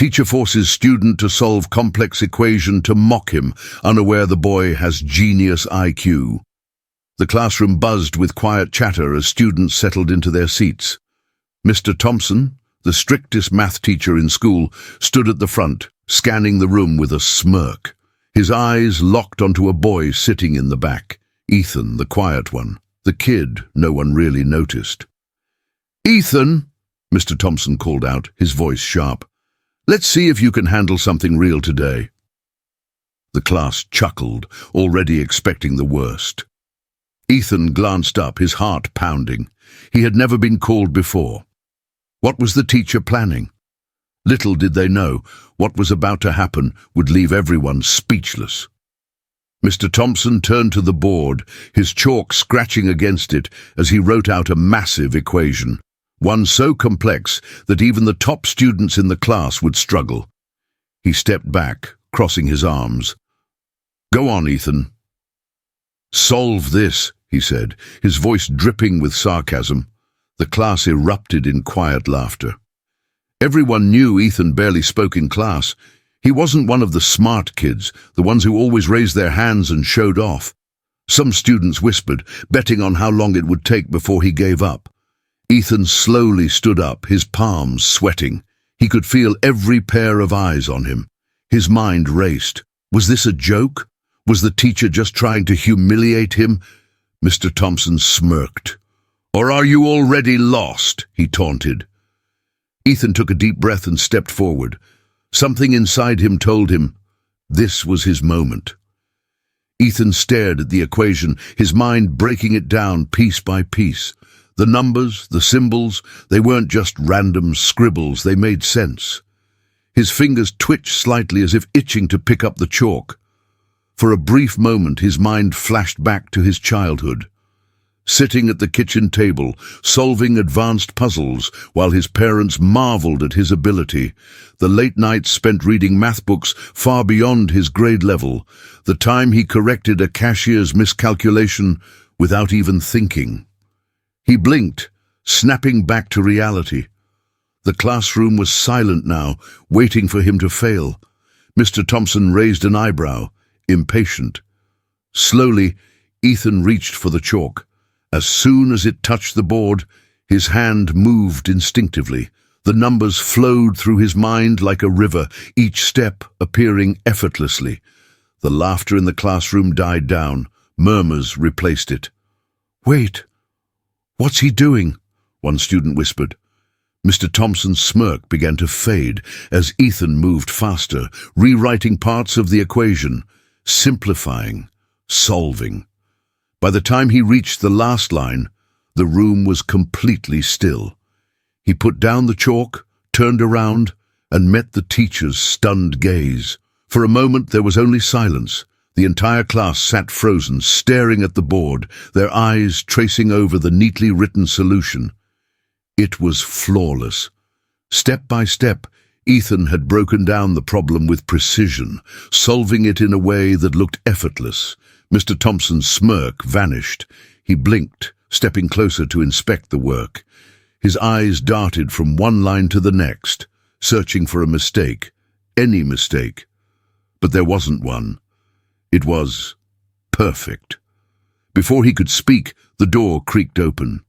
Teacher forces student to solve complex equation to mock him, unaware the boy has genius IQ. The classroom buzzed with quiet chatter as students settled into their seats. Mr. Thompson, the strictest math teacher in school, stood at the front, scanning the room with a smirk. His eyes locked onto a boy sitting in the back, Ethan, the quiet one, the kid no one really noticed. "Ethan," Mr. Thompson called out, his voice sharp. "Let's see if you can handle something real today." The class chuckled, already expecting the worst. Ethan glanced up, his heart pounding. He had never been called before. What was the teacher planning? Little did they know, what was about to happen would leave everyone speechless. Mr. Thompson turned to the board, his chalk scratching against it as he wrote out a massive equation, one so complex that even the top students in the class would struggle. He stepped back, crossing his arms. "Go on, Ethan." "Solve this," he said, his voice dripping with sarcasm. The class erupted in quiet laughter. Everyone knew Ethan barely spoke in class. He wasn't one of the smart kids, the ones who always raised their hands and showed off. Some students whispered, betting on how long it would take before he gave up. Ethan slowly stood up, his palms sweating. He could feel every pair of eyes on him. His mind raced. Was this a joke? Was the teacher just trying to humiliate him? Mr. Thompson smirked. "Or are you already lost?" he taunted. Ethan took a deep breath and stepped forward. Something inside him told him this was his moment. Ethan stared at the equation, his mind breaking it down piece by piece. The numbers, the symbols, they weren't just random scribbles, they made sense. His fingers twitched slightly as if itching to pick up the chalk. For a brief moment his mind flashed back to his childhood. Sitting at the kitchen table, solving advanced puzzles while his parents marveled at his ability, the late nights spent reading math books far beyond his grade level, the time he corrected a cashier's miscalculation without even thinking. He blinked, snapping back to reality. The classroom was silent now, waiting for him to fail. Mr. Thompson raised an eyebrow, impatient. Slowly, Ethan reached for the chalk. As soon as it touched the board, his hand moved instinctively. The numbers flowed through his mind like a river, each step appearing effortlessly. The laughter in the classroom died down. Murmurs replaced it. "Wait, what's he doing?" one student whispered. Mr. Thompson's smirk began to fade as Ethan moved faster, rewriting parts of the equation, simplifying, solving. By the time he reached the last line, the room was completely still. He put down the chalk, turned around, and met the teacher's stunned gaze. For a moment there was only silence. The entire class sat frozen, staring at the board, their eyes tracing over the neatly written solution. It was flawless. Step by step, Ethan had broken down the problem with precision, solving it in a way that looked effortless. Mr. Thompson's smirk vanished. He blinked, stepping closer to inspect the work. His eyes darted from one line to the next, searching for a mistake, any mistake. But there wasn't one. It was perfect. Before he could speak, the door creaked open.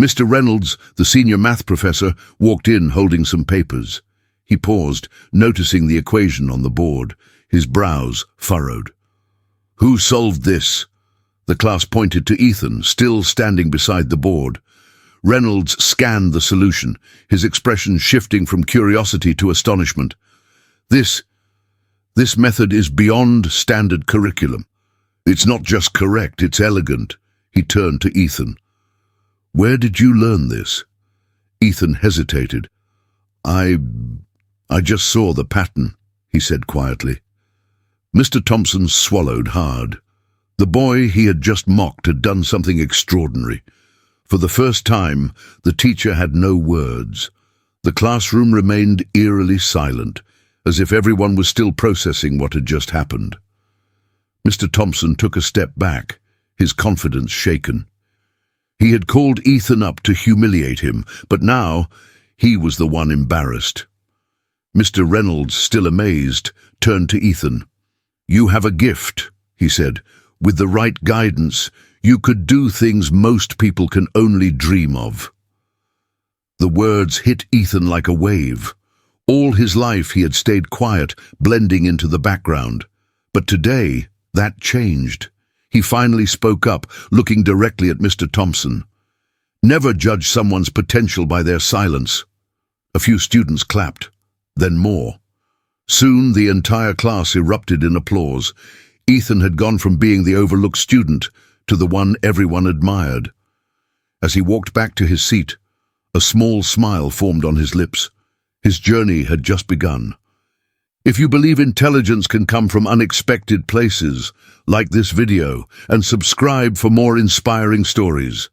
Mr. Reynolds, the senior math professor, walked in holding some papers. He paused, noticing the equation on the board, his brows furrowed. "Who solved this?" The class pointed to Ethan, still standing beside the board. Reynolds scanned the solution, his expression shifting from curiosity to astonishment. This method is beyond standard curriculum. It's not just correct, it's elegant." He turned to Ethan. "Where did you learn this?" Ethan hesitated. I just saw the pattern," he said quietly. Mr. Thompson swallowed hard. The boy he had just mocked had done something extraordinary. For the first time, the teacher had no words. The classroom remained eerily silent, as if everyone was still processing what had just happened. Mr. Thompson took a step back, his confidence shaken. He had called Ethan up to humiliate him, but now he was the one embarrassed. Mr. Reynolds, still amazed, turned to Ethan. "You have a gift," he said. "With the right guidance, you could do things most people can only dream of." The words hit Ethan like a wave. All his life he had stayed quiet, blending into the background. But today, that changed. He finally spoke up, looking directly at Mr. Thompson. "Never judge someone's potential by their silence." A few students clapped, then more. Soon the entire class erupted in applause. Ethan had gone from being the overlooked student to the one everyone admired. As he walked back to his seat, a small smile formed on his lips. His journey had just begun. If you believe intelligence can come from unexpected places, like this video and subscribe for more inspiring stories.